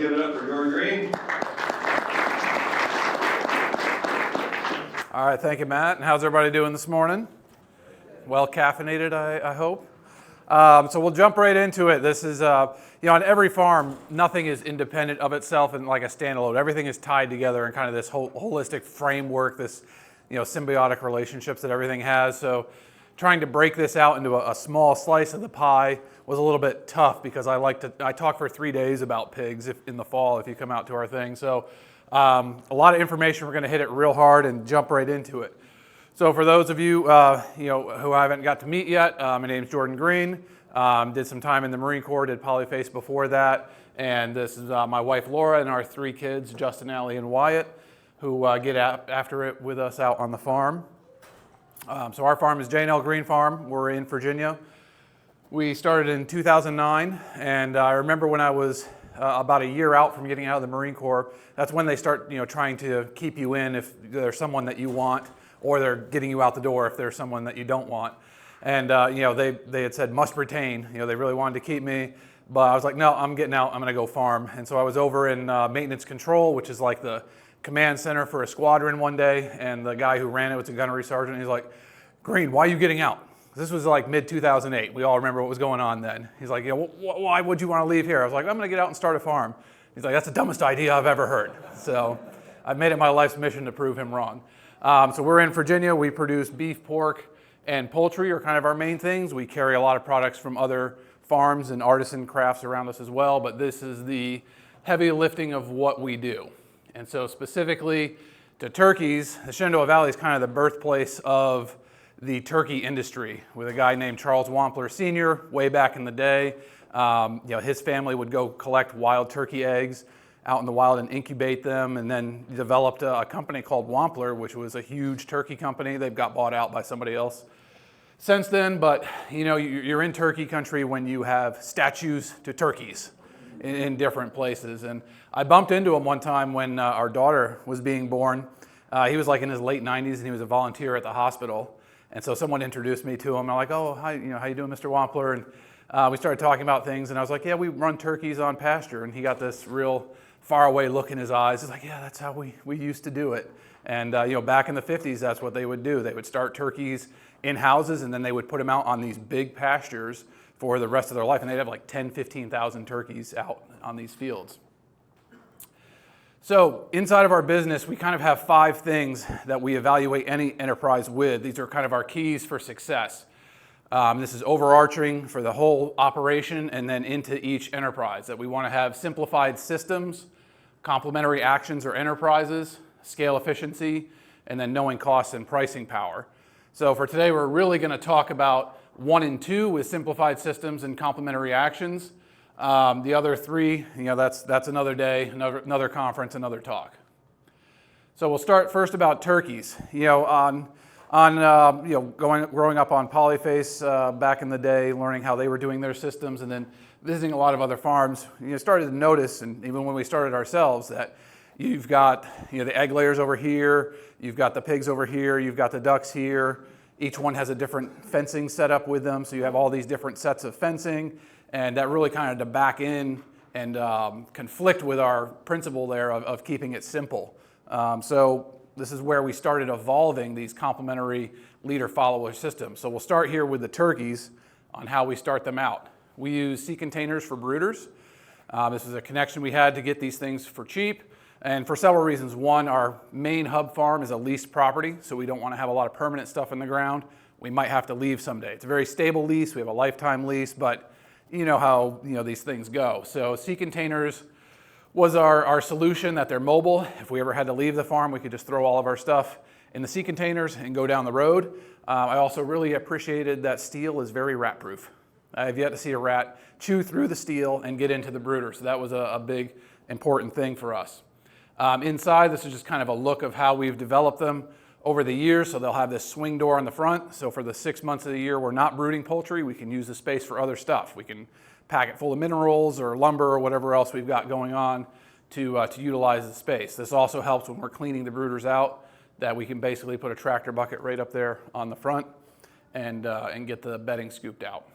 give it up for Jordan Green. All right, thank you, Matt. And how's everybody doing this morning? Well caffeinated, I hope. So we'll jump right into it. This is, on every farm, nothing is independent of itself and like a standalone. Everything is tied together in kind of this holistic framework, this, symbiotic relationships that everything has. So trying to break this out into a small slice of the pie was a little bit tough because I talk for 3 days about pigs in the fall if you come out to our thing. So a lot of information. We're going to hit it real hard and jump right into it. So for those of you, who I haven't got to meet yet, my name's Jordan Green. Did some time in the Marine Corps, did polyface before that. And this is my wife, Laura, and our 3 kids, Justin, Allie, and Wyatt, who get after it with us out on the farm. So our farm is J&L Green Farm. We're in Virginia. We started in 2009, and I remember when I was about a year out from getting out of the Marine Corps, that's when they start, trying to keep you in if there's someone that you want, or they're getting you out the door if there's someone that you don't want. And, they had said must retain. They really wanted to keep me, but I was like, no, I'm getting out. I'm going to go farm. And so I was over in maintenance control, which is like the command center for a squadron one day, and the guy who ran it was a gunnery sergeant. He's like, Green, why are you getting out? This was like mid-2008. We all remember what was going on then. He's like, why would you want to leave here? I was like, I'm going to get out and start a farm. He's like, that's the dumbest idea I've ever heard. So I've made it my life's mission to prove him wrong. So we're in Virginia. We produce beef, pork, and poultry are kind of our main things. We carry a lot of products from other farms and artisan crafts around us as well, but this is the heavy lifting of what we do. And so specifically to turkeys, the Shenandoah Valley is kind of the birthplace of the turkey industry with a guy named Charles Wampler Sr. way back in the day. His family would go collect wild turkey eggs out in the wild and incubate them, and then developed a company called Wampler, which was a huge turkey company. They've got bought out by somebody else since then, but you're in turkey country when you have statues to turkeys in different places. And I bumped into him one time when our daughter was being born. He was like in his late 90s, and he was a volunteer at the hospital. And so someone introduced me to him. I'm like, oh, hi, how you doing, Mr. Wampler? And we started talking about things, and I was like, yeah, we run turkeys on Pasture. And he got this real far away look in his eyes. He's like, yeah, that's how we used to do it. And back in the 50s, that's what they would do. They would start turkeys in houses, and then they would put them out on these big pastures for the rest of their life. And they'd have like 10, 15,000 turkeys out on these fields. So inside of our business, we kind of have 5 things that we evaluate any enterprise with. These are kind of our keys for success. This is overarching for the whole operation and then into each enterprise, that we want to have simplified systems, complementary actions or enterprises, scale efficiency, and then knowing costs and pricing power. So for today, we're really going to talk about 1 and 2 with simplified systems and complementary actions. The other 3, that's another day, another conference, another talk. So we'll start first about turkeys. Growing up on polyface back in the day, learning how they were doing their systems, and then visiting a lot of other farms, started to notice, and even when we started ourselves, that you've got the egg layers over here, you've got the pigs over here, you've got the ducks here. Each one has a different fencing setup with them, so you have all these different sets of fencing. And that really kind of to back in and conflict with our principle there of keeping it simple. So this is where we started evolving these complementary leader-follower systems. So we'll start here with the turkeys on how we start them out. We use sea containers for brooders. This is a connection we had to get these things for cheap, and for several reasons. One, our main hub farm is a leased property, so we don't want to have a lot of permanent stuff in the ground. We might have to leave someday. It's a very stable lease. We have a lifetime lease, but you know how these things go. So sea containers was our solution, that they're mobile. If we ever had to leave the farm, we could just throw all of our stuff in the sea containers and go down the road. I also really appreciated that steel is very rat proof. I have yet to see a rat chew through the steel and get into the brooder. So that was a big important thing for us. Inside, this is just kind of a look of how we've developed them over the years. So they'll have this swing door on the front. So for the 6 months of the year we're not brooding poultry, we can use the space for other stuff. We can pack it full of minerals or lumber or whatever else we've got going on to utilize the space. This also helps when we're cleaning the brooders out, that we can basically put a tractor bucket right up there on the front and get the bedding scooped out.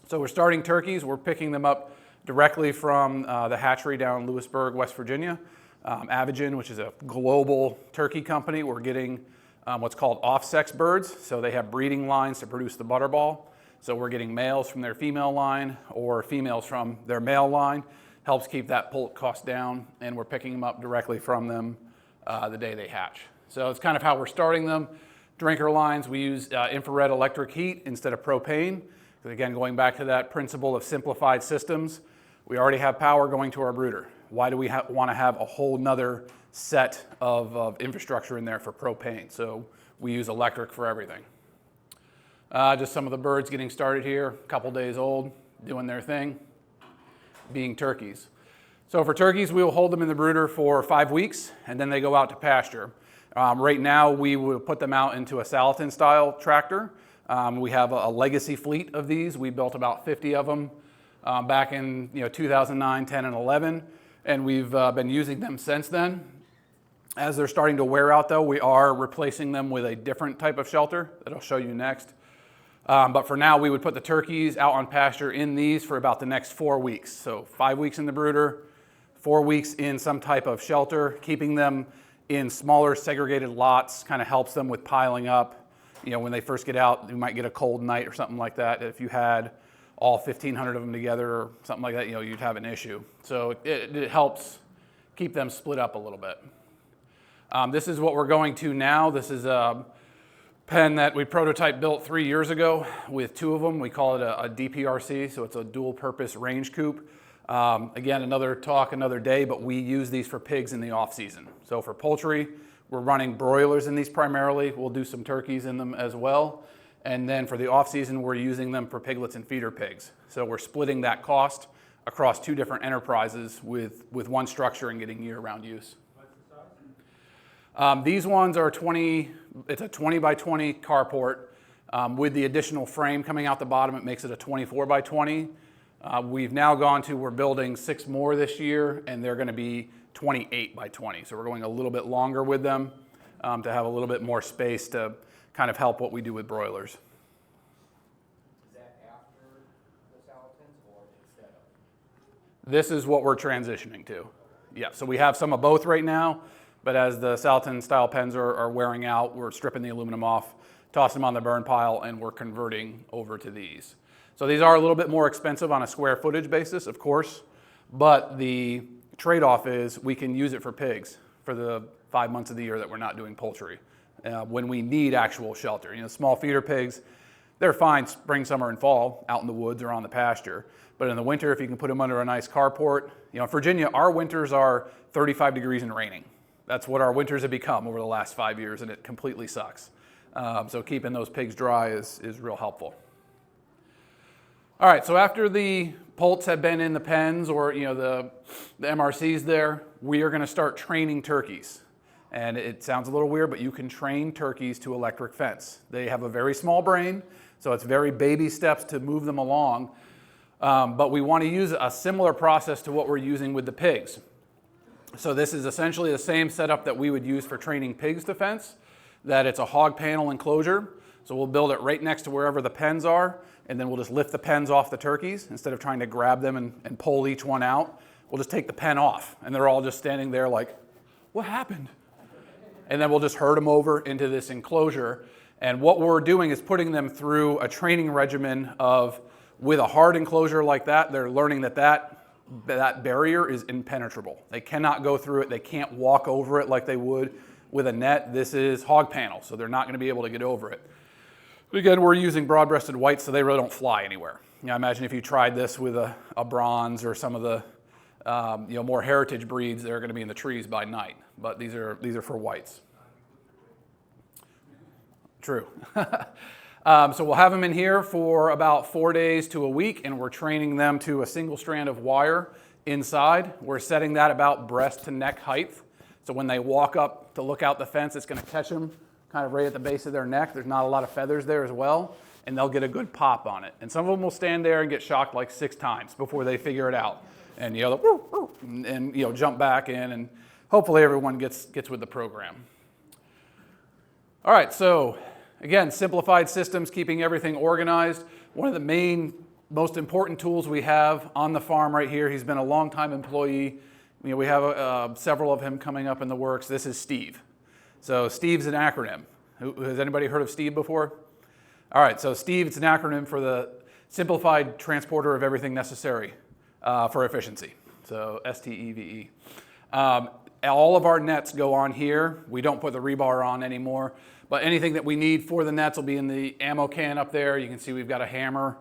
So we're starting turkeys. We're picking them up directly from the hatchery down in Lewisburg, West Virginia. Avigin, which is a global turkey company, we're getting what's called off-sex birds. So they have breeding lines to produce the butterball. So we're getting males from their female line or females from their male line. Helps keep that poult cost down, and we're picking them up directly from them the day they hatch. So it's kind of how we're starting them. Drinker lines, we use infrared electric heat instead of propane. Again, going back to that principle of simplified systems, we already have power going to our brooder. Why do we want to have a whole nother set of infrastructure in there for propane? So we use electric for everything. Just some of the birds getting started here, a couple days old, doing their thing, being turkeys. So for turkeys, we will hold them in the brooder for 5 weeks, and then they go out to pasture. Right now, we will put them out into a Salatin-style tractor. We have a legacy fleet of these. We built about 50 of them back in 2009, 10, and 11, and we've been using them since then. As they're starting to wear out, though, we are replacing them with a different type of shelter that I'll show you next. But for now, we would put the turkeys out on pasture in these for about the next 4 weeks. So 5 weeks in the brooder, 4 weeks in some type of shelter. Keeping them in smaller segregated lots kind of helps them with piling up. When they first get out, you might get a cold night or something like that. If you had all 1,500 of them together or something like that, you'd have an issue. So it helps keep them split up a little bit. This is what we're going to now. This is a pen that we prototype built 3 years ago with 2 of them. We call it a DPRC, so it's a dual purpose range coop. Again, another talk, another day, but we use these for pigs in the off season. So for poultry, we're running broilers in these primarily. We'll do some turkeys in them as well. And then for the off season, we're using them for piglets and feeder pigs. So we're splitting that cost across 2 different enterprises with one structure and getting year-round use. What's the size? These ones are it's a 20 by 20 carport. With the additional frame coming out the bottom, it makes it a 24 by 20. We've now we're building 6 more this year, and they're going to be 28 by 20. So we're going a little bit longer with them to have a little bit more space to kind of help what we do with broilers. Is that after the Salatins or instead of? This is what we're transitioning to. Yeah, so we have some of both right now, but as the Salatin style pens are wearing out, we're stripping the aluminum off, tossing them on the burn pile, and we're converting over to these. So these are a little bit more expensive on a square footage basis, of course, but the trade-off is we can use it for pigs for the 5 months of the year that we're not doing poultry, when we need actual shelter. Small feeder pigs, they're fine spring, summer, and fall out in the woods or on the pasture. But in the winter, if you can put them under a nice carport, in Virginia, our winters are 35 degrees and raining. That's what our winters have become over the last 5 years, and it completely sucks. So keeping those pigs dry is real helpful. All right, so after the poults have been in the pens or the MRCs there, we are going to start training turkeys. And it sounds a little weird, but you can train turkeys to electric fence. They have a very small brain, so it's very baby steps to move them along. But we want to use a similar process to what we're using with the pigs. So this is essentially the same setup that we would use for training pigs to fence, that it's a hog panel enclosure. So we'll build it right next to wherever the pens are, and then we'll just lift the pens off the turkeys. Instead of trying to grab them and pull each one out, we'll just take the pen off, and they're all just standing there like, what happened? And then we'll just herd them over into this enclosure. And what we're doing is putting them through a training regimen of, with a hard enclosure like that, they're learning that barrier is impenetrable. They cannot go through it. They can't walk over it like they would with a net. This is hog panel, so they're not going to be able to get over it. But again, we're using broad-breasted whites, so they really don't fly anywhere. Imagine if you tried this with a bronze or some of the more heritage breeds, they're going to be in the trees by night. But these are for whites. True. So we'll have them in here for about 4 days to a week, and we're training them to a single strand of wire inside. We're setting that about breast to neck height. So when they walk up to look out the fence, it's going to catch them kind of right at the base of their neck. There's not a lot of feathers there as well, and they'll get a good pop on it. And some of them will stand there and get shocked like 6 times before they figure it out. And jump back in, and hopefully everyone gets with the program. All right, so again, simplified systems, keeping everything organized. One of the main most important tools we have on the farm right here. He's been a long-time employee. We have several of him coming up in the works. This is Steve. So Steve's an acronym. Has anybody heard of Steve before? All right, so Steve, it's an acronym for the Simplified Transporter of Everything Necessary for Efficiency. So STEVE. All of our nets go on here. We don't put the rebar on anymore, but anything that we need for the nets will be in the ammo can up there. You can see we've got a hammer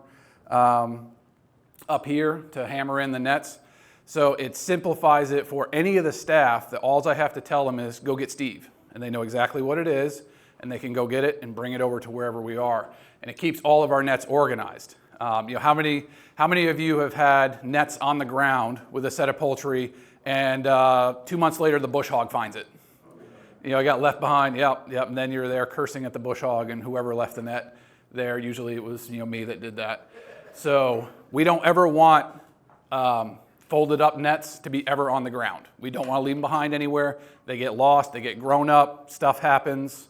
up here to hammer in the nets. So it simplifies it for any of the staff that all I have to tell them is go get Steve, and they know exactly what it is, and they can go get it and bring it over to wherever we are. And it keeps all of our nets organized. How many of you have had nets on the ground with a set of poultry, and 2 months later the bush hog finds it? I got left behind. Yep. And then you're there cursing at the bush hog and whoever left the net there. Usually it was me that did that. So we don't ever want folded up nets to be ever on the ground. We don't want to leave them behind anywhere. They get lost. They get grown up. Stuff happens.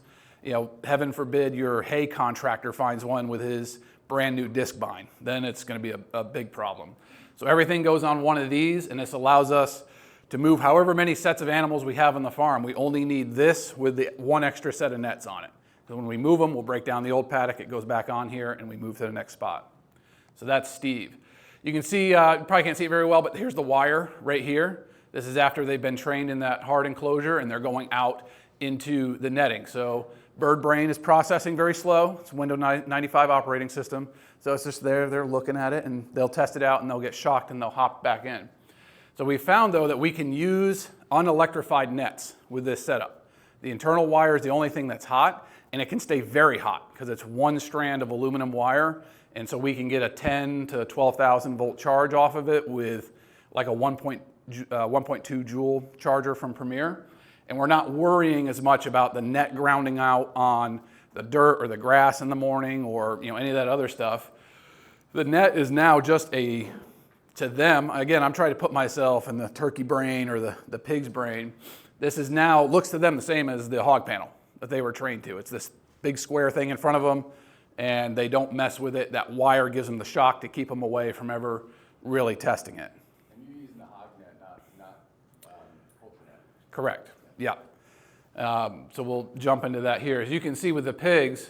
Heaven forbid your hay contractor finds one with his brand new disc bind. Then it's going to be a big problem. So everything goes on one of these, and this allows us to move however many sets of animals we have on the farm. We only need this with the one extra set of nets on it. So when we move them, we'll break down the old paddock, it goes back on here, and we move to the next spot. So that's Steve. You can see, you probably can't see it very well, but here's the wire right here. This is after they've been trained in that hard enclosure, and they're going out into the netting. So bird brain is processing very slow. It's a Windows 95 operating system. So it's just there, they're looking at it, and they'll test it out, and they'll get shocked, and they'll hop back in. So we found, though, that we can use unelectrified nets with this setup. The internal wire is the only thing that's hot, and it can stay very hot because it's one strand of aluminum wire, and so we can get a 10 to 12,000 volt charge off of it with like a 1.2 joule charger from Premier. And we're not worrying as much about the net grounding out on the dirt or the grass in the morning or any of that other stuff. The net is now just to them, again, I'm trying to put myself in the turkey brain or the pig's brain. This is now, looks to them the same as the hog panel that they were trained to. It's this big square thing in front of them, and they don't mess with it. That wire gives them the shock to keep them away from ever really testing it. And you're using the hog net, not poultry net. Correct, yeah. So we'll jump into that here. As you can see with the pigs,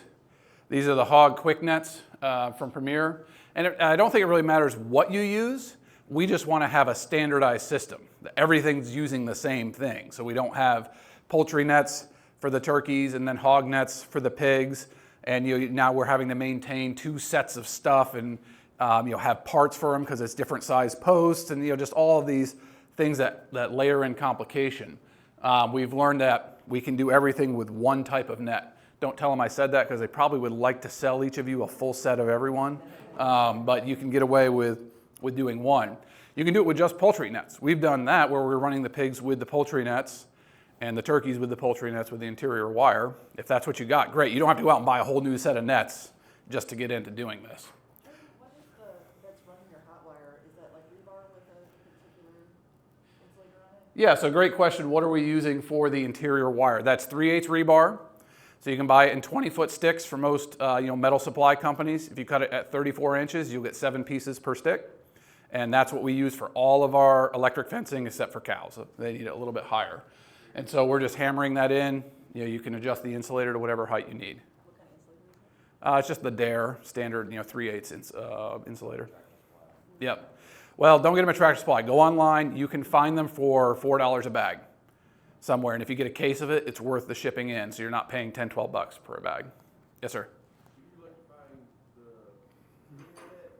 these are the hog quick nets from Premier. And I don't think it really matters what you use. We just want to have a standardized system. Everything's using the same thing. So we don't have poultry nets for the turkeys and then hog nets for the pigs. And now we're having to maintain 2 sets of stuff and have parts for them because it's different size posts and just all of these things that layer in complication. We've learned that we can do everything with one type of net. Don't tell them I said that because they probably would like to sell each of you a full set of everyone. But you can get away with doing one. You can do it with just poultry nets. We've done that where we're running the pigs with the poultry nets and the turkeys with the poultry nets with the interior wire. If that's what you got, great. You don't have to go out and buy a whole new set of nets just to get into doing this. What is that's running your hot wire? Is that like rebar with a particular insulator on it? Yeah, so great question. What are we using for the interior wire? That's 3/8 rebar. So you can buy it in 20-foot sticks from most metal supply companies. If you cut it at 34 inches, you'll get 7 pieces per stick. And that's what we use for all of our electric fencing except for cows. So they need it a little bit higher. And so we're just hammering that in. You can adjust the insulator to whatever height you need. What kind of insulator is it? It's just the Dare standard 3/8 insulator. Yep. Well, don't get them at Tractor Supply. Go online. You can find them for $4 a bag somewhere. And if you get a case of it, it's worth the shipping in. So you're not paying $10, $12 per bag. Yes, sir. Do you electrify the unit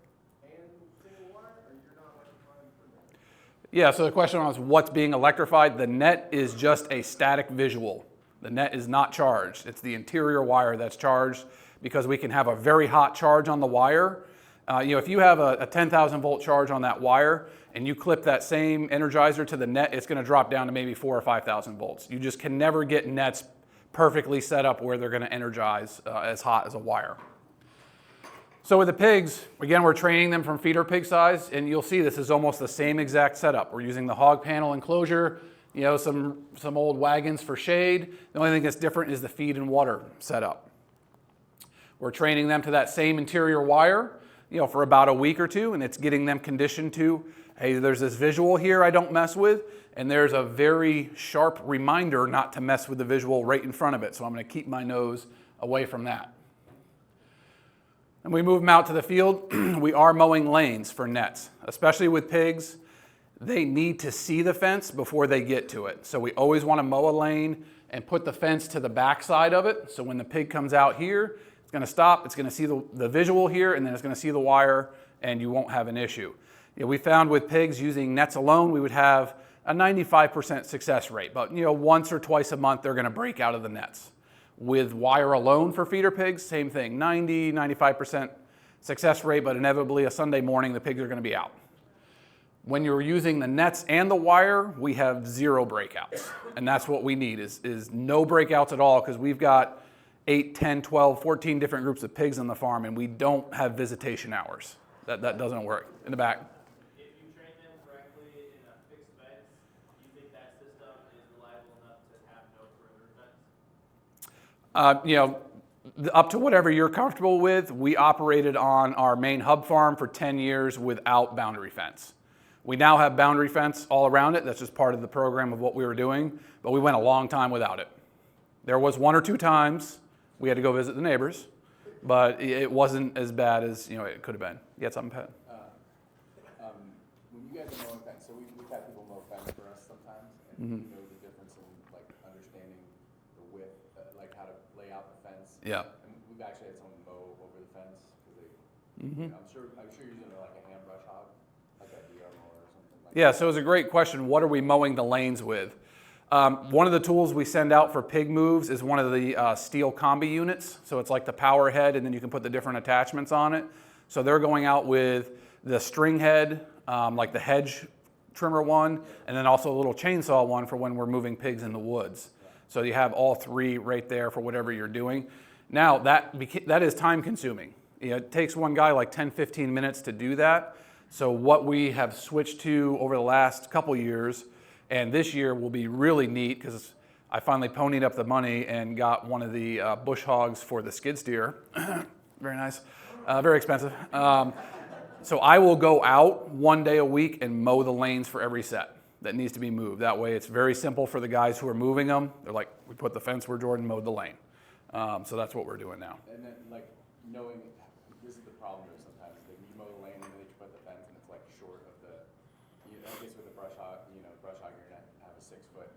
and single wire, or you're not electrifying the net? Yeah, so the question was what's being electrified? The net is just a static visual. The net is not charged. It's the interior wire that's charged because we can have a very hot charge on the wire. If you have a 10,000 volt charge on that wire and you clip that same energizer to the net, it's going to drop down to maybe 4,000 or 5,000 volts. You just can never get nets perfectly set up where they're going to energize as hot as a wire. So with the pigs, again, we're training them from feeder pig size, and you'll see this is almost the same exact setup. We're using the hog panel enclosure, some old wagons for shade. The only thing that's different is the feed and water setup. We're training them to that same interior wire. for about a week or two, and it's getting them conditioned to, hey, there's this visual here I don't mess with, and there's a very sharp reminder not to mess with the visual right in front of it, so I'm going to keep my nose away from that. And we move them out to the field. We are mowing lanes for nets, especially with pigs. They need to see the fence before they get to it. So we always want to mow a lane and put the fence to the back side of it. So when the pig comes out here, it's going to stop, it's going to see the visual here, and then it's going to see the wire, and you won't have an issue. We found with pigs using nets alone, we would have a 95% success rate. But once or twice a month, they're going to break out of the nets. With wire alone for feeder pigs, same thing, 90, 95% success rate, but inevitably a Sunday morning, the pigs are going to be out. When you're using the nets and the wire, we have 0 breakouts. And that's what we need is no breakouts at all, because we've got 8, 10, 12, 14 different groups of pigs on the farm, and we don't have visitation hours. That doesn't work. In the back. If you train them correctly in a fixed fence, do you think that system is reliable enough to have no perimeter fence? Up to whatever you're comfortable with. We operated on our main hub farm for 10 years without boundary fence. We now have boundary fence all around it. That's just part of the program of what we were doing, but we went a long time without it. There was 1 or 2 times we had to go visit the neighbors, but it wasn't as bad as it could have been. You had something, Pat? When you guys are mowing fence, so we've had people mow fence for us sometimes, and we know the difference in understanding the width, how to lay out the fence. Yeah. And we've actually had someone mow over the fence because they. I'm sure you're using a hand brush hog, like a DR mower or something. Yeah. So it's a great question. What are we mowing the lanes with? One of the tools we send out for pig moves is one of the steel combi units. So it's like the power head, and then you can put the different attachments on it. So they're going out with the string head, like the hedge trimmer one, and then also a little chainsaw one for when we're moving pigs in the woods. So you have all 3 right there for whatever you're doing. Now that is time consuming. It takes one guy like 10, 15 minutes to do that. So what we have switched to over the last couple years, and this year will be really neat because I finally ponied up the money and got one of the bush hogs for the skid steer. Very nice, very expensive. So I will go out 1 day a week and mow the lanes for every set that needs to be moved. That way it's very simple for the guys who are moving them. They're like, we put the fence where Jordan mowed the lane. So that's what we're doing now. And then knowing, this is the problem though sometimes, you mow the lane and then you put the fence and it's short of the, I guess with the brush hog, brush hog you're gonna have a 6-foot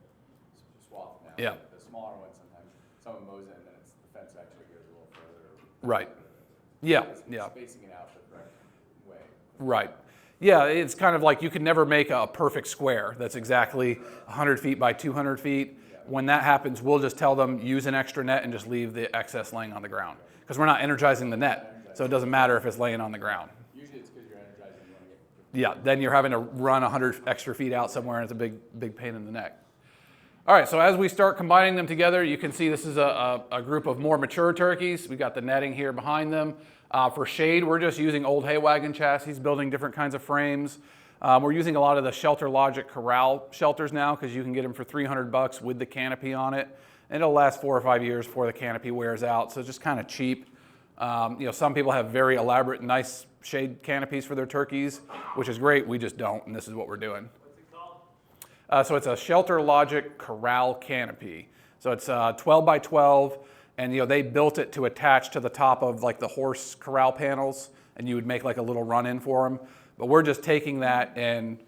swath now. Yeah. The smaller ones sometimes, someone mows it and then the fence actually goes a little further. Right. Yeah, yeah. Spacing it out the correct way. Right. Yeah, it's kind of like you can never make a perfect square that's exactly 100 feet by 200 feet. When that happens, we'll just tell them use an extra net and just leave the excess laying on the ground. Because we're not energizing the net, so it doesn't matter if it's laying on the ground. Usually it's because you're energizing, you want to get. Yeah, then you're having to run 100 extra feet out somewhere and it's a big pain in the neck. All right, so as we start combining them together, you can see this is a group of more mature turkeys. We've got the netting here behind them. For shade, we're just using old hay wagon chassis, building different kinds of frames. We're using a lot of the Shelter Logic corral shelters now because you can get them for $300 with the canopy on it. And it'll last 4 or 5 years before the canopy wears out, so it's just kind of cheap. Some people have very elaborate, nice shade canopies for their turkeys, which is great. We just don't, and this is what we're doing. What's it called? So it's a Shelter Logic corral canopy. So it's 12 by 12, and they built it to attach to the top of the horse corral panels, and you would make a little run-in for them. But we're just taking that and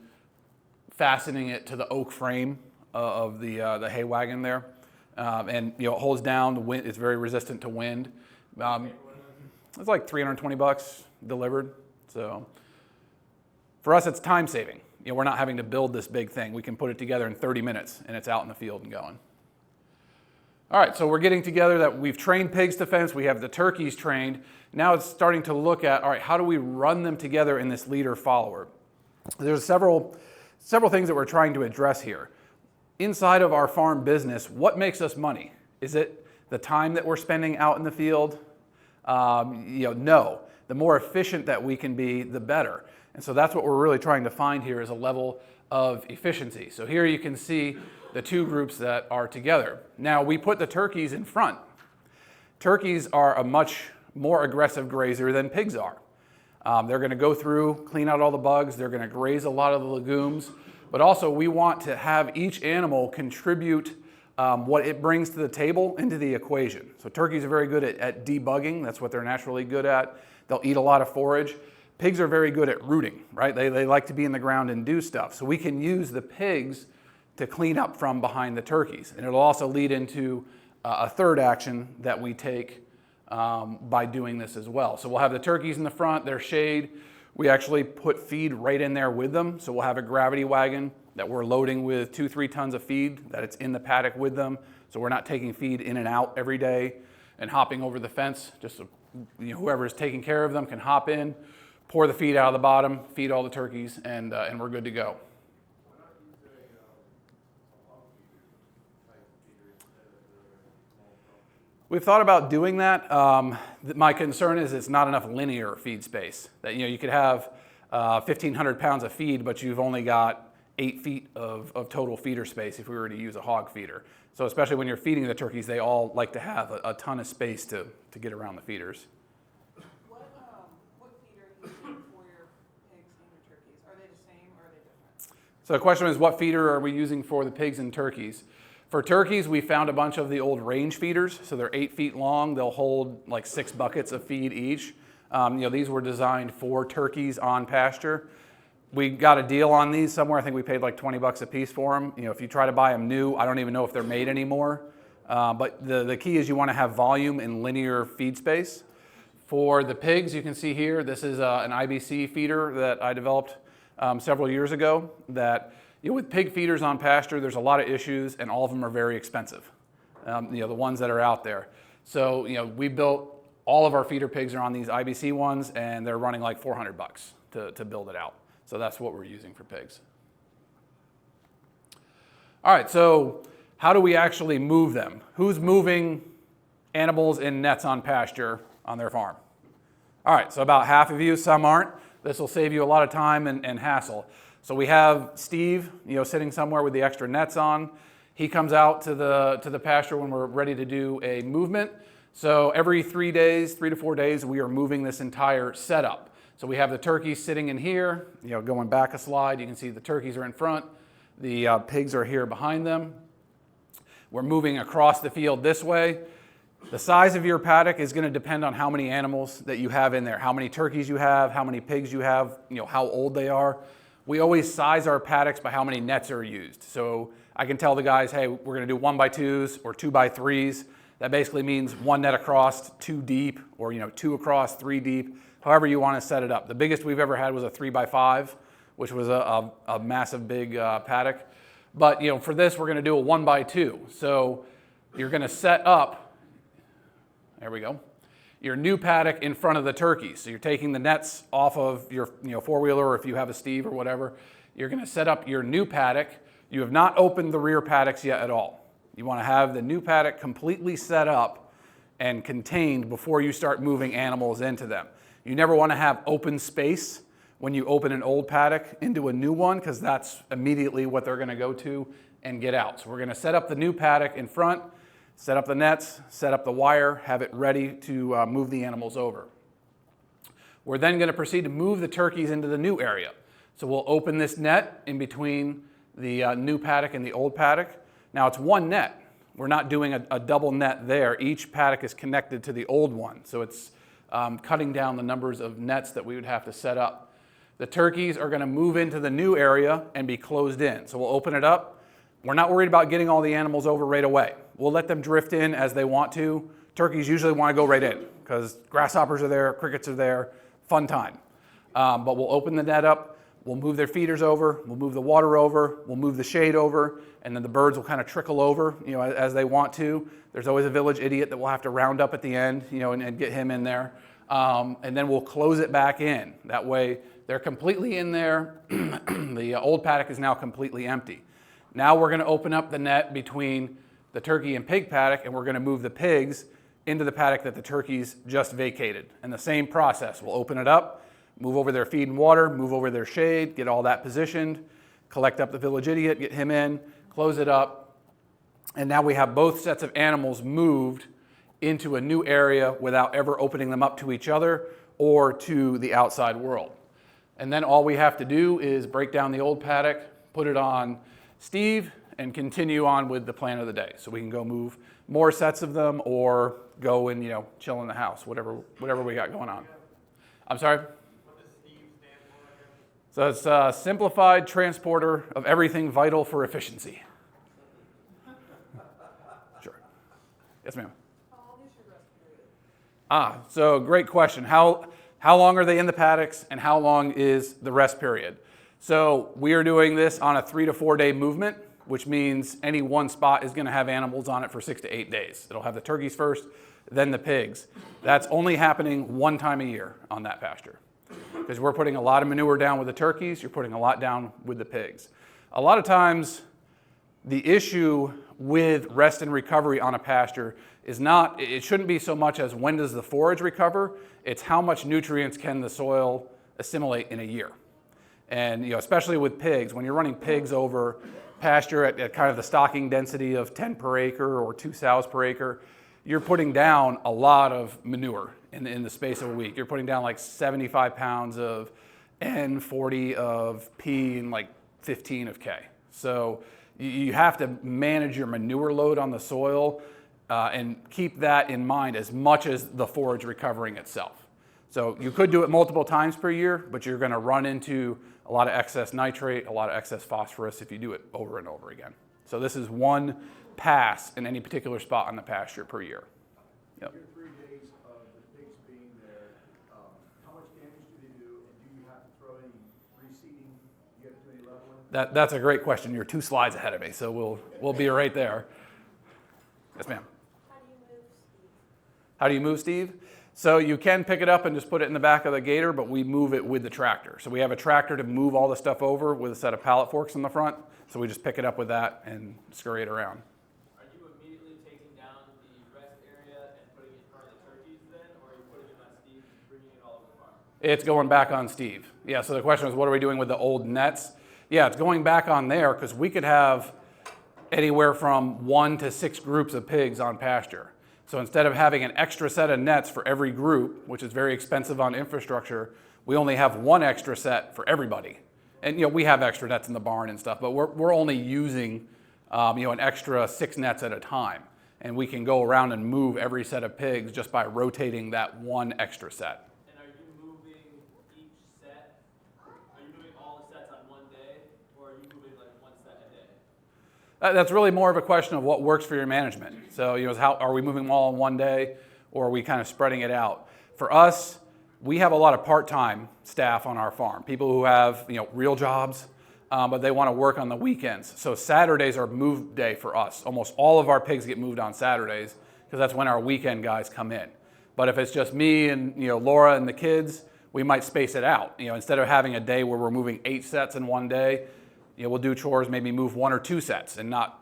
fastening it to the oak frame of the hay wagon there, and it holds down. The wind, it's very resistant to wind. It's like $320 delivered. So for us, it's time saving. We're not having to build this big thing. We can put it together in 30 minutes, and it's out in the field and going. All right, so we're getting together that we've trained pigs to fence. We have the turkeys trained. Now it's starting to look at, all right, how do we run them together in this leader-follower? There's several things that we're trying to address here. Inside of our farm business, what makes us money? Is it the time that we're spending out in the field? No. The more efficient that we can be, the better. And so that's what we're really trying to find here is a level of efficiency. So here you can see the 2 groups that are together. Now we put the turkeys in front. Turkeys are a much more aggressive grazer than pigs are. They're going to go through, clean out all the bugs. They're going to graze a lot of the legumes. But also we want to have each animal contribute what it brings to the table into the equation. So turkeys are very good at debugging. That's what they're naturally good at. They'll eat a lot of forage. Pigs are very good at rooting, right? They like to be in the ground and do stuff. So we can use the pigs to clean up from behind the turkeys. And it'll also lead into a third action that we take by doing this as well. So we'll have the turkeys in the front, their shade. We actually put feed right in there with them. So we'll have a gravity wagon that we're loading with 2-3 tons of feed, that it's in the paddock with them. So we're not taking feed in and out every day and hopping over the fence. Just so, whoever is taking care of them can hop in, pour the feed out of the bottom, feed all the turkeys, and we're good to go. Why not use a hog feeder type feeder instead of the small truck? We've thought about doing that. My concern is it's not enough linear feed space. That you could have 1,500 pounds of feed, but you've only got 8 feet of total feeder space if we were to use a hog feeder. So especially when you're feeding the turkeys, they all like to have a ton of space to get around the feeders. What feed are you using for your pigs and your turkeys? Are they the same or are they different? So the question is, what feeder are we using for the pigs and turkeys? For turkeys, we found a bunch of the old range feeders. So they're 8 feet long. They'll hold like 6 buckets of feed each. These were designed for turkeys on pasture. We got a deal on these somewhere. I think we paid like 20 bucks a piece for them. If you try to buy them new, I don't even know if they're made anymore. But the key is you want to have volume and linear feed space. For the pigs, you can see here, this is an IBC feeder that I developed several years ago. That with pig feeders on pasture, there's a lot of issues, and all of them are very expensive. The ones that are out there. So we built all of our feeder pigs are on these IBC ones, and they're running like 400 bucks to build it out. So that's what we're using for pigs. All right, so how do we actually move them? Who's moving animals in nets on pasture on their farm? All right, so about half of you, some aren't. This will save you a lot of time and hassle. So we have Steve, sitting somewhere with the extra nets on. He comes out to the pasture when we're ready to do a movement. So every 3 days, 3 to 4 days, we are moving this entire setup. So we have the turkeys sitting in here, going back a slide, you can see the turkeys are in front, the pigs are here behind them. We're moving across the field this way. The size of your paddock is going to depend on how many animals that you have in there, how many turkeys you have, how many pigs you have, how old they are. We always size our paddocks by how many nets are used. So I can tell the guys, hey, we're going to do 1x2s or 2x3s. That basically means 1 net across, 2 deep, or 2 across, 3 deep. However you want to set it up. The biggest we've ever had was a 3x5, which was a massive big paddock. But for this, we're going to do a 1x2. So you're going to set up, there we go, your new paddock in front of the turkeys. So you're taking the nets off of your four-wheeler, or if you have a Steve or whatever. You're going to set up your new paddock. You have not opened the rear paddocks yet at all. You want to have the new paddock completely set up and contained before you start moving animals into them. You never want to have open space when you open an old paddock into a new one, because that's immediately what they're going to go to and get out. So we're going to set up the new paddock in front, set up the nets, set up the wire, have it ready to move the animals over. We're then going to proceed to move the turkeys into the new area. So we'll open this net in between the new paddock and the old paddock. Now it's 1 net. We're not doing a double net there. Each paddock is connected to the old one. So it's cutting down the numbers of nets that we would have to set up. The turkeys are going to move into the new area and be closed in. So we'll open it up. We're not worried about getting all the animals over right away. We'll let them drift in as they want to. Turkeys usually want to go right in because grasshoppers are there, crickets are there, fun time. But we'll open the net up. We'll move their feeders over. We'll move the water over. We'll move the shade over. And then the birds will kind of trickle over, as they want to. There's always a village idiot that we'll have to round up at the end, and get him in there. And then we'll close it back in. That way they're completely in there. The old paddock is now completely empty. Now we're going to open up the net between the turkey and pig paddock, and we're going to move the pigs into the paddock that the turkeys just vacated. And the same process. We'll open it up, move over their feed and water, move over their shade, get all that positioned, collect up the village idiot, get him in, close it up. And now we have both sets of animals moved into a new area without ever opening them up to each other or to the outside world. And then all we have to do is break down the old paddock, put it on Steve, and continue on with the plan of the day. So we can go move more sets of them or go and, chill in the house, whatever we got going on. I'm sorry? What does Steve stand for again? So it's simplified transporter of everything vital for efficiency. Sure. Yes, ma'am. How long is your rest period? So great question. How long are they in the paddocks and how long is the rest period? So we are doing this on a 3 to 4 day movement, which means any one spot is going to have animals on it for 6 to 8 days. It'll have the turkeys first, then the pigs. That's only happening one time a year on that pasture, because we're putting a lot of manure down with the turkeys, you're putting a lot down with the pigs. A lot of times, the issue with rest and recovery on a pasture is not, it shouldn't be so much as when does the forage recover, it's how much nutrients can the soil assimilate in a year. And especially with pigs, when you're running pigs over pasture at kind of the stocking density of 10 per acre or 2 sows per acre, you're putting down a lot of manure in the space of a week. You're putting down like 75 pounds of N, 40 of P, and like 15 of K. So you have to manage your manure load on the soil and keep that in mind as much as the forage recovering itself. So you could do it multiple times per year, but you're going to run into a lot of excess nitrate, a lot of excess phosphorus if you do it over and over again. So this is one pass in any particular spot on the pasture per year. Yep. Your 3 days of the pigs being there, how much damage do they do, and do you have to throw any reseeding? Do you have to do any leveling? That's a great question. You're 2 slides ahead of me, so we'll be right there. Yes, ma'am. How do you move, Steve? So you can pick it up and just put it in the back of the gator, but we move it with the tractor. So we have a tractor to move all the stuff over with a set of pallet forks in the front. So we just pick it up with that and scurry it around. Are you immediately taking down the rest area and putting it in front of the turkeys then, or are you putting it on Steve and bringing it all over the farm? It's going back on Steve. Yeah, so the question was, what are we doing with the old nets? Yeah, it's going back on there because we could have anywhere from 1 to 6 groups of pigs on pasture. So instead of having an extra set of nets for every group, which is very expensive on infrastructure, we only have 1 extra set for everybody. And we have extra nets in the barn and stuff, but we're only using an extra 6 nets at a time. And we can go around and move every set of pigs just by rotating that 1 extra set. And are you moving each set? Are you moving all the sets on one day, or are you moving like 1 set a day? That's really more of a question of what works for your management. So, how are we moving them all in one day, or are we kind of spreading it out? For us, we have a lot of part-time staff on our farm, people who have real jobs, but they want to work on the weekends. So Saturdays are move day for us. Almost all of our pigs get moved on Saturdays because that's when our weekend guys come in. But if it's just me and Laura and the kids, we might space it out. Instead of having a day where we're moving 8 sets in one day, we'll do chores, maybe move 1 or 2 sets and not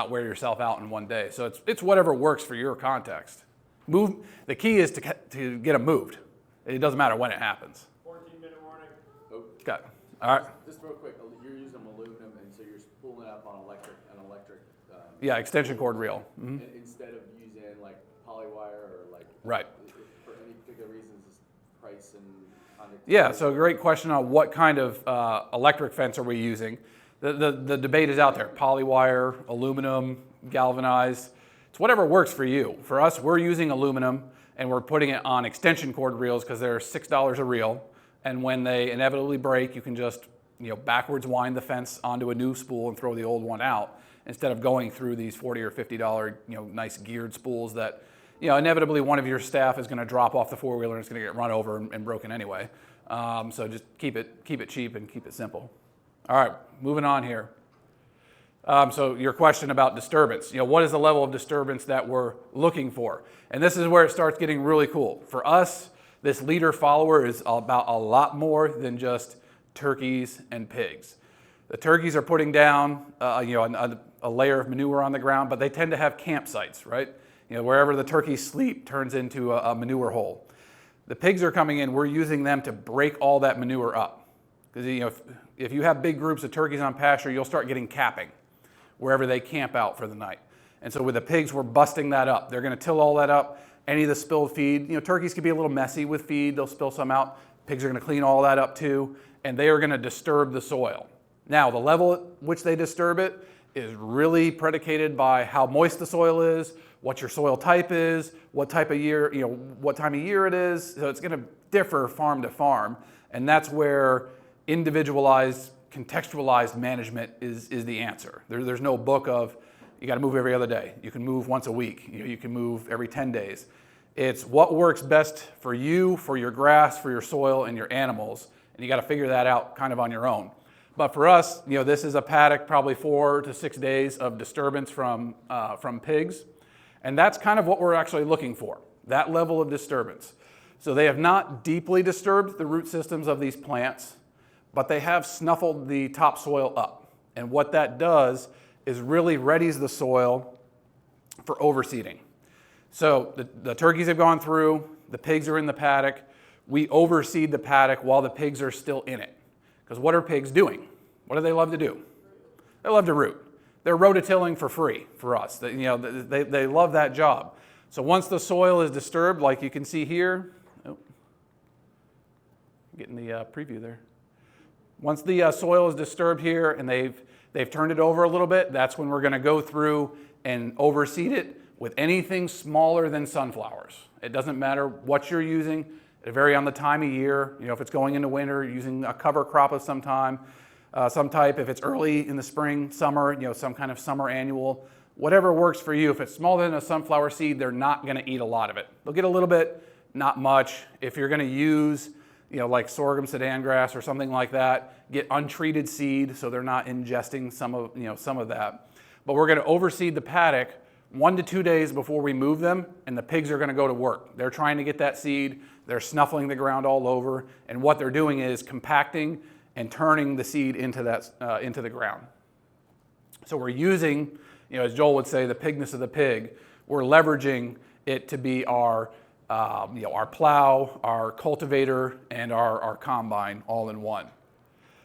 wear yourself out in one day. So it's whatever works for your context. The key is to get them moved. It doesn't matter when it happens. 14-minute warning. Oh, Got it. All right. just real quick, you're using aluminum, and so you're pulling it up on an electric. Yeah, extension cord reel. Instead of using like polywire or like. Right. For any particular reasons, is price and conductivity? Yeah, so great question on what kind of electric fence are we using. The debate is out there, polywire, aluminum, galvanized. It's whatever works for you. For us, we're using aluminum and we're putting it on extension cord reels because they're $6 a reel. And when they inevitably break, you can just backwards wind the fence onto a new spool and throw the old one out instead of going through these $40 or $50 nice geared spools that inevitably one of your staff is going to drop off the four-wheeler and it's going to get run over and broken anyway. So just keep it cheap and keep it simple. All right, moving on here. So your question about disturbance. What is the level of disturbance that we're looking for? And this is where it starts getting really cool. For us, this leader follower is about a lot more than just turkeys and pigs. The turkeys are putting down a layer of manure on the ground, but they tend to have campsites, right? Wherever the turkeys sleep turns into a manure hole. The pigs are coming in, we're using them to break all that manure up. Because if you have big groups of turkeys on pasture, you'll start getting capping wherever they camp out for the night. And so with the pigs, we're busting that up. They're going to till all that up, any of the spilled feed. Turkeys can be a little messy with feed. They'll spill some out. Pigs are going to clean all that up too, and they are going to disturb the soil. Now, the level at which they disturb it is really predicated by how moist the soil is, what your soil type is, what type of year, what time of year it is. So it's going to differ farm to farm, and that's where individualized, contextualized management is the answer. There's no book of you got to move every other day. You can move once a week. You can move every 10 days. It's what works best for you, for your grass, for your soil, and your animals, and you got to figure that out kind of on your own. But for us, this is a paddock, probably 4 to 6 days of disturbance from pigs. And that's kind of what we're actually looking for, that level of disturbance. So they have not deeply disturbed the root systems of these plants, but they have snuffled the topsoil up. And what that does is really readies the soil for overseeding. So the turkeys have gone through, the pigs are in the paddock. We overseed the paddock while the pigs are still in it. Because what are pigs doing? What do they love to do? They love to root. They're rototilling for free for us. They love that job. So once the soil is disturbed, like you can see here, getting the preview there. Once the soil is disturbed here and they've turned it over a little bit, that's when we're going to go through and overseed it with anything smaller than sunflowers. It doesn't matter what you're using. It varies on the time of year. If it's going into winter, using a cover crop of some type. If it's early in the spring, summer, some kind of summer annual, whatever works for you. If it's smaller than a sunflower seed, they're not going to eat a lot of it. They'll get a little bit, not much. If you're going to use, like sorghum, Sudan grass, or something like that, get untreated seed so they're not ingesting some of that. But we're going to overseed the paddock 1 to 2 days before we move them, and the pigs are going to go to work. They're trying to get that seed. They're snuffling the ground all over, and what they're doing is compacting and turning the seed into the ground. So we're using, as Joel would say, the pigness of the pig. We're leveraging it to be our plow, our cultivator, and our combine all in one.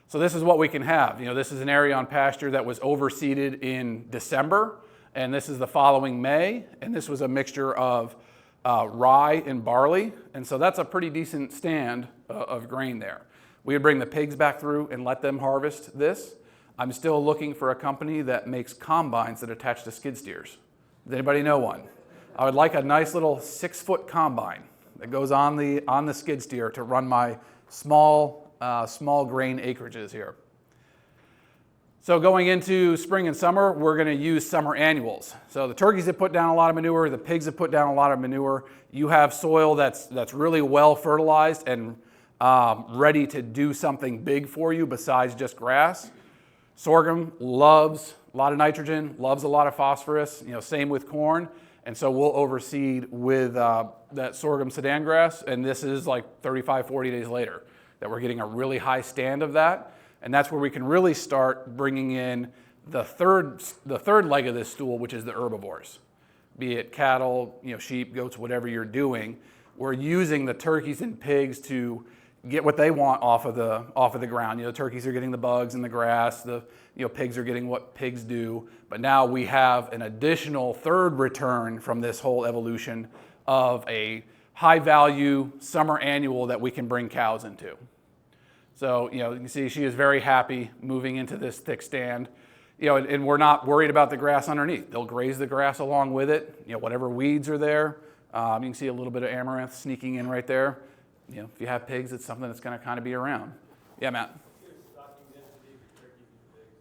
So this is what we can have. This is an area on pasture that was overseeded in December, and this is the following May, and this was a mixture of rye and barley, and so that's a pretty decent stand of grain there. We would bring the pigs back through and let them harvest this. I'm still looking for a company that makes combines that attach to skid steers. Does anybody know one? I would like a nice little 6-foot combine that goes on the skid steer to run my small grain acreages here. So going into spring and summer, we're going to use summer annuals. So the turkeys have put down a lot of manure, the pigs have put down a lot of manure. You have soil that's really well fertilized and ready to do something big for you besides just grass. Sorghum loves a lot of nitrogen, loves a lot of phosphorus, same with corn. And so we'll overseed with that sorghum Sudan grass, and this is like 35, 40 days later that we're getting a really high stand of that. And that's where we can really start bringing in the third leg of this stool, which is the herbivores. Be it cattle, sheep, goats, whatever you're doing. We're using the turkeys and pigs to get what they want off of the ground. The turkeys are getting the bugs and the grass. The pigs are getting what pigs do. But now we have an additional third return from this whole evolution of a high value summer annual that we can bring cows into. So, you can see she is very happy moving into this thick stand, and we're not worried about the grass underneath. They'll graze the grass along with it, whatever weeds are there. You can see a little bit of amaranth sneaking in right there. If you have pigs, it's something that's going to kind of be around. Yeah, Matt?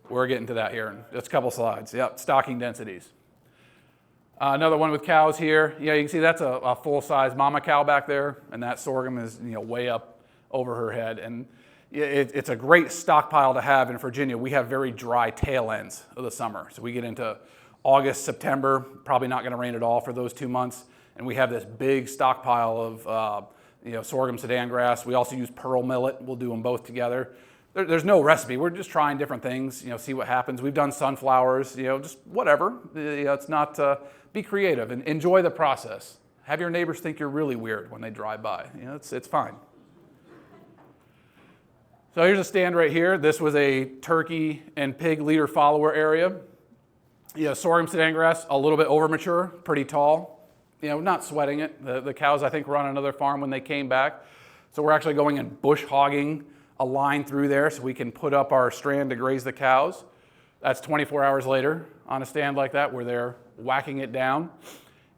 We're getting to that here in just a couple slides. Yep, stocking densities. Another one with cows here. You can see that's a full-size mama cow back there, and that sorghum is way up over her head. And it's a great stockpile to have in Virginia. We have very dry tail ends of the summer. So we get into August, September, probably not going to rain at all for those 2 months. And we have this big stockpile of sorghum Sudan grass. We also use pearl millet. We'll do them both together. There's no recipe. We're just trying different things, see what happens. We've done sunflowers, just whatever. It's not, be creative and enjoy the process. Have your neighbors think you're really weird when they drive by. It's fine. So here's a stand right here. This was a turkey and pig leader follower area. Sorghum Sudan grass, a little bit over mature, pretty tall. not sweating it. The cows, I think, were on another farm when they came back. So we're actually going and bush hogging a line through there so we can put up our strand to graze the cows. That's 24 hours later on a stand like that where they're whacking it down.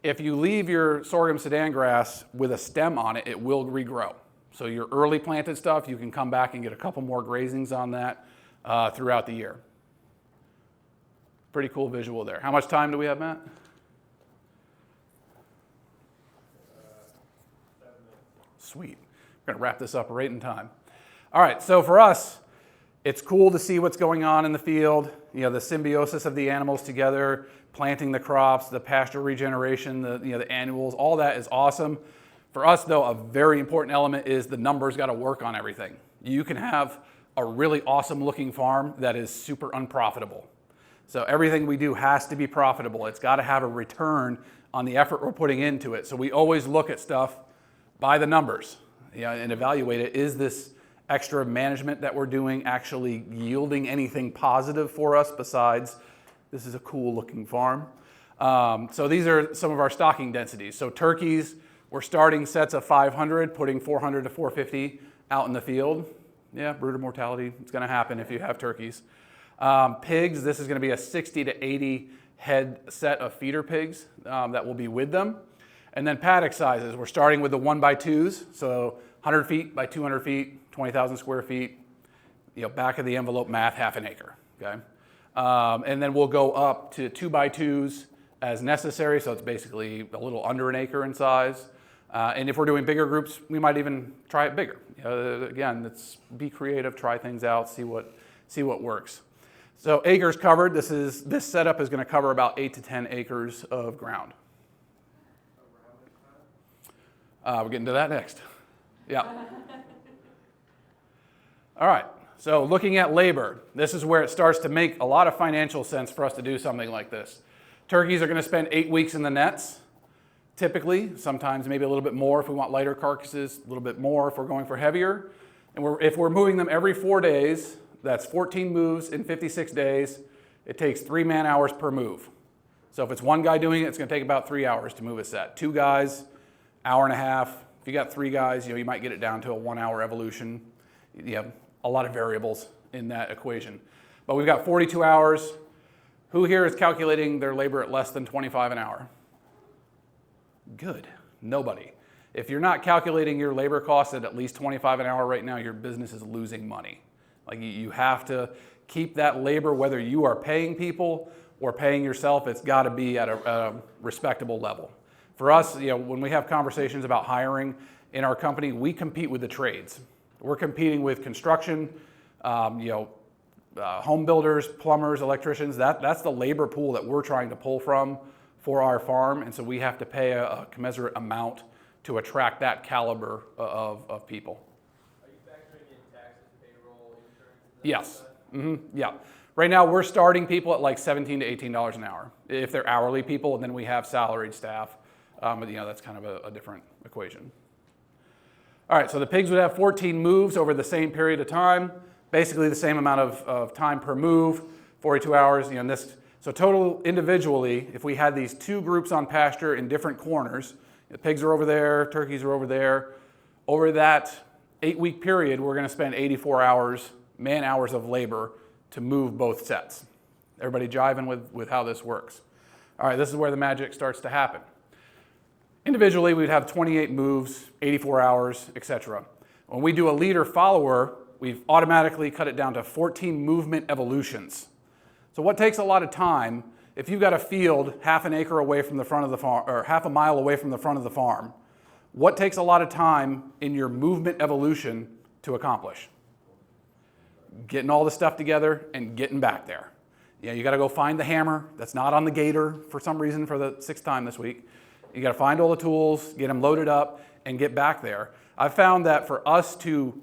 If you leave your sorghum Sudan grass with a stem on it, it will regrow. So your early planted stuff, you can come back and get a couple more grazings on that throughout the year. Pretty cool visual there. How much time do we have, Matt? 7 minutes. Sweet. We're going to wrap this up right in time. All right, so for us, it's cool to see what's going on in the field, the symbiosis of the animals together, planting the crops, the pasture regeneration, the annuals, all that is awesome. For us, though, a very important element is the numbers got to work on everything. You can have a really awesome looking farm that is super unprofitable. So everything we do has to be profitable. It's got to have a return on the effort we're putting into it. So we always look at stuff by the numbers, and evaluate it. Is this extra management that we're doing actually yielding anything positive for us besides this is a cool looking farm? So these are some of our stocking densities. So turkeys, we're starting sets of 500, putting 400 to 450 out in the field. Yeah, brooder mortality, it's going to happen if you have turkeys. Pigs, this is going to be a 60 to 80 head set of feeder pigs that will be with them. And then paddock sizes, we're starting with the 1x2s, so 100 feet by 200 feet, 20,000 square feet, back of the envelope math, half an acre, okay? And then we'll go up to 2x2s as necessary, so it's basically a little under an acre in size. And if we're doing bigger groups, we might even try it bigger. Again, let's be creative, try things out, see what works. So acres covered, this setup is going to cover about 8 to 10 acres of ground. We're getting to that next. Yeah. All right, so looking at labor, this is where it starts to make a lot of financial sense for us to do something like this. Turkeys are going to spend 8 weeks in the nets, typically, sometimes maybe a little bit more if we want lighter carcasses, a little bit more if we're going for heavier. And if we're moving them every 4 days, that's 14 moves in 56 days. It takes 3 man-hours per move. So if it's one guy doing it, it's going to take about 3 hours to move a set. 2 guys, hour and a half. If you got 3 guys, you might get it down to a 1 hour evolution. You have a lot of variables in that equation. But we've got 42 hours. Who here is calculating their labor at less than 25 an hour? Good. Nobody. If you're not calculating your labor costs at least 25 an hour right now, your business is losing money. Like you have to keep that labor, whether you are paying people or paying yourself, it's got to be at a respectable level. For us, when we have conversations about hiring in our company, we compete with the trades. We're competing with construction, home builders, plumbers, electricians. That's the labor pool that we're trying to pull from for our farm, and so we have to pay a commensurate amount to attract that caliber of people. Are you factoring in taxes, payroll, insurance? Yes. Yeah. Right now, we're starting people at like $17 to $18 an hour if they're hourly people, and then we have salaried staff. But that's kind of a different equation. All right, so the pigs would have 14 moves over the same period of time, basically the same amount of time per move, 42 hours. So total individually, if we had these 2 groups on pasture in different corners, the pigs are over there, turkeys are over there. Over that 8-week period, we're going to spend 84 hours, man-hours of labor to move both sets. Everybody jiving with how this works? All right, this is where the magic starts to happen. Individually, we'd have 28 moves, 84 hours, etc. When we do a leader-follower, we've automatically cut it down to 14 movement evolutions. So what takes a lot of time, if you've got a field half an acre away from the front of the farm, or half a mile away from the front of the farm, what takes a lot of time in your movement evolution to accomplish? Getting all the stuff together and getting back there. You got to go find the hammer that's not on the gator for some reason for the 6th time this week. You got to find all the tools, get them loaded up, and get back there. I've found that for us to,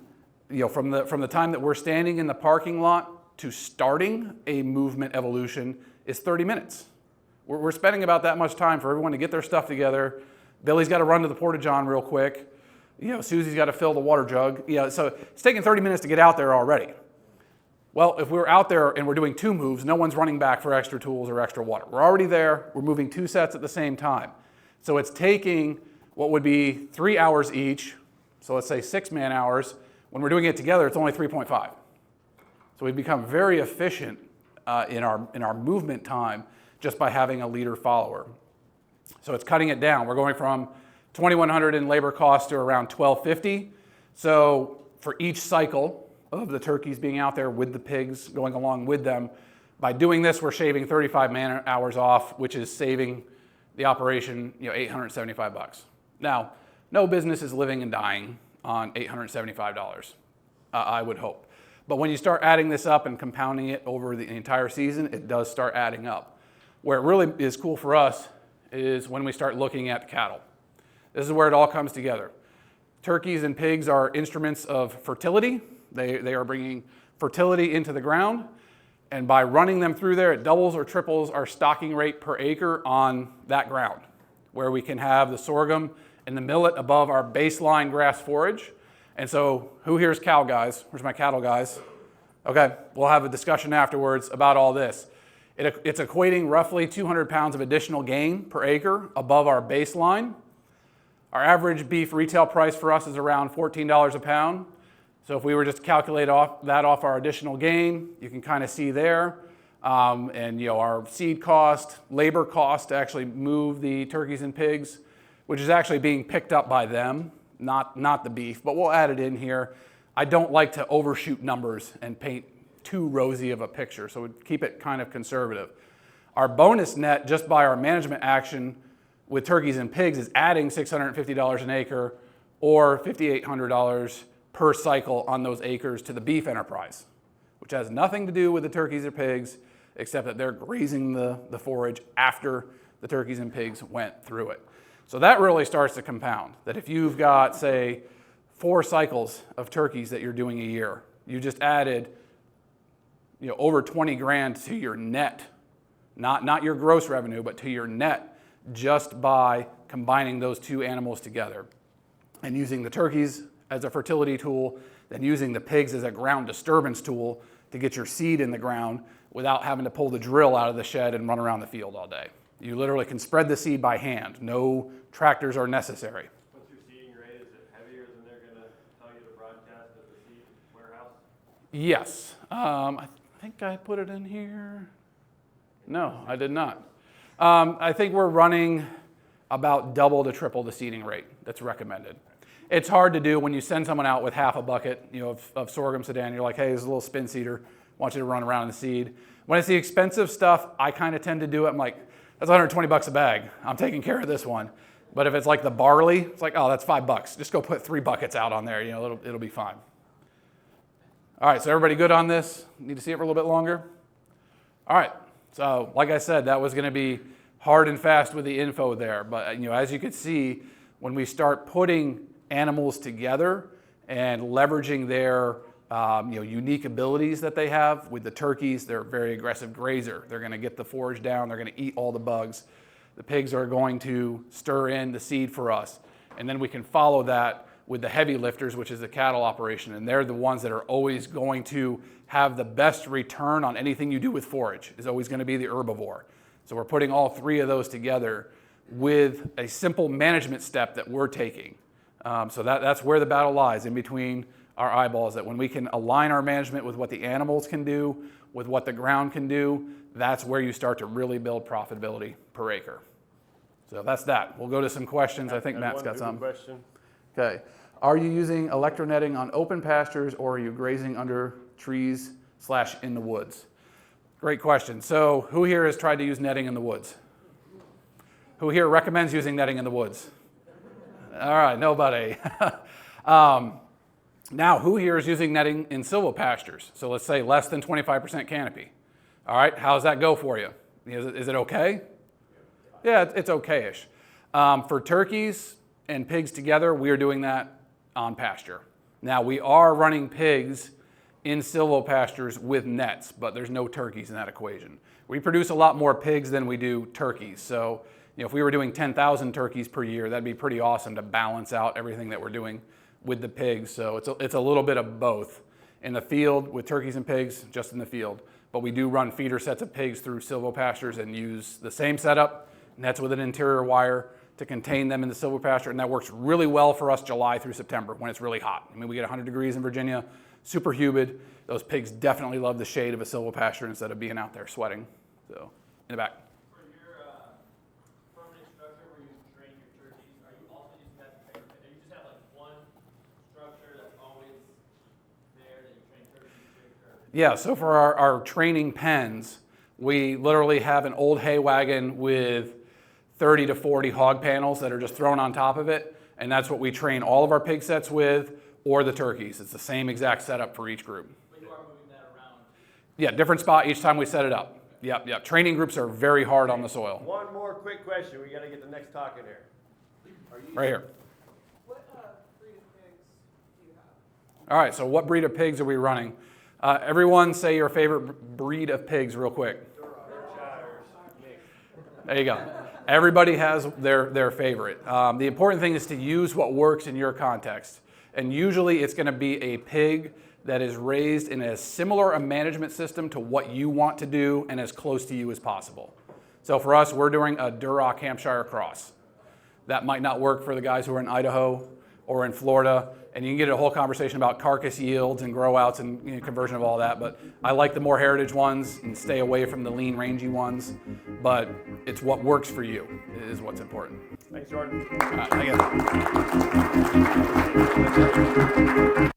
from the time that we're standing in the parking lot to starting a movement evolution is 30 minutes. We're spending about that much time for everyone to get their stuff together. Billy's got to run to the porta-john real quick. Susie's got to fill the water jug. So it's taking 30 minutes to get out there already. Well, if we're out there and we're doing 2 moves, no one's running back for extra tools or extra water. We're already there. We're moving 2 sets at the same time. So it's taking what would be 3 hours each, so let's say 6 man hours. When we're doing it together, it's only 3.5. So we've become very efficient in our movement time just by having a leader follower. So it's cutting it down. We're going from $2,100 in labor costs to around $1,250. So for each cycle of the turkeys being out there with the pigs going along with them, by doing this, we're shaving 35 man hours off, which is saving the operation, $875. Now, no business is living and dying on $875, I would hope. But when you start adding this up and compounding it over the entire season, it does start adding up. Where it really is cool for us is when we start looking at cattle. This is where it all comes together. Turkeys and pigs are instruments of fertility. They are bringing fertility into the ground. And by running them through there, it doubles or triples our stocking rate per acre on that ground, where we can have the sorghum and the millet above our baseline grass forage. And so who here's cow guys? Where's my cattle guys? Okay, we'll have a discussion afterwards about all this. It's equating roughly 200 pounds of additional gain per acre above our baseline. Our average beef retail price for us is around $14 a pound. So if we were just to calculate off our additional gain, you can kind of see there. And our seed cost, labor cost to actually move the turkeys and pigs, which is actually being picked up by them, not the beef, but we'll add it in here. I don't like to overshoot numbers and paint too rosy of a picture, so we'd keep it kind of conservative. Our bonus net, just by our management action with turkeys and pigs, is adding $650 an acre or $5,800 per cycle on those acres to the beef enterprise, which has nothing to do with the turkeys or pigs, except that they're grazing the forage after the turkeys and pigs went through it. So that really starts to compound, that if you've got, say, 4 cycles of turkeys that you're doing a year, you just added over 20 grand to your net, not your gross revenue, but to your net, just by combining those 2 animals together and using the turkeys as a fertility tool, then using the pigs as a ground disturbance tool to get your seed in the ground without having to pull the drill out of the shed and run around the field all day. You literally can spread the seed by hand. No tractors are necessary. What's your seeding rate? Is it heavier than they're going to tell you to broadcast at the seed warehouse? Yes. I think I put it in here. No, I did not. I think we're running about double to triple the seeding rate that's recommended. It's hard to do when you send someone out with half a bucket of sorghum sedan. You're like, hey, there's a little spin seeder. I want you to run around in the seed. When it's the expensive stuff, I kind of tend to do it. I'm like, that's 120 bucks a bag. I'm taking care of this one. But if it's like the barley, it's like, oh, that's $5. Just go put 3 buckets out on there. It'll be fine. All right, so everybody good on this? Need to see it for a little bit longer? All right, so like I said, that was going to be hard and fast with the info there. But as you can see, when we start putting animals together and leveraging their unique abilities that they have, with the turkeys, they're a very aggressive grazer. They're going to get the forage down. They're going to eat all the bugs. The pigs are going to stir in the seed for us. And then we can follow that with the heavy lifters, which is the cattle operation. And they're the ones that are always going to have the best return on anything you do with forage, is always going to be the herbivore. So we're putting all 3 of those together with a simple management step that we're taking. So that's where the battle lies, in between our eyeballs, that when we can align our management with what the animals can do, with what the ground can do, that's where you start to really build profitability per acre. So that's that. We'll go to some questions. I think Matt's got some. Question. Okay. Are you using electronetting on open pastures, or are you grazing under trees / in the woods? Great question. So who here has tried to use netting in the woods? Who here recommends using netting in the woods? All right, nobody. Now, who here is using netting in silvopastures? So let's say less than 25% canopy. All right, how does that go for you? Is it okay? Yeah, it's okay-ish. For turkeys and pigs together, we are doing that on pasture. Now, we are running pigs in silvopastures with nets, but there's no turkeys in that equation. We produce a lot more pigs than we do turkeys. So if we were doing 10,000 turkeys per year, that'd be pretty awesome to balance out everything that we're doing with the pigs. So it's a little bit of both. In the field with turkeys and pigs, just in the field. But we do run feeder sets of pigs through silvopastures and use the same setup, nets with an interior wire, to contain them in the silvopasture, and that works really well for us July through September when it's really hot. I mean, we get 100 degrees in Virginia, super humid. Those pigs definitely love the shade of a silvopasture instead of being out there sweating. So, in the back. For your permanent structure where you train your turkeys, are you also using that type of, you just have like one structure that's always there that you train turkeys to? Yeah, so for our training pens, we literally have an old hay wagon with 30 to 40 hog panels that are just thrown on top of it, and that's what we train all of our pig sets with, or the turkeys. It's the same exact setup for each group. But you are moving that around. Yeah, different spot each time we set it up. Yep. Training groups are very hard on the soil. One more quick question. We got to get the next talk in here. Right here. What breed of pigs do you have? All right, so what breed of pigs are we running? Everyone say your favorite breed of pigs real quick. There you go. Everybody has their favorite. The important thing is to use what works in your context. And usually it's going to be a pig that is raised in as similar a management system to what you want to do and as close to you as possible. So for us, we're doing a Duroc Hampshire cross. That might not work for the guys who are in Idaho or in Florida, and you can get a whole conversation about carcass yields and grow outs and conversion of all that, but I like the more heritage ones and stay away from the lean, rangy ones, but it's what works for you is what's important. Thanks, Jordan. All right, thank you.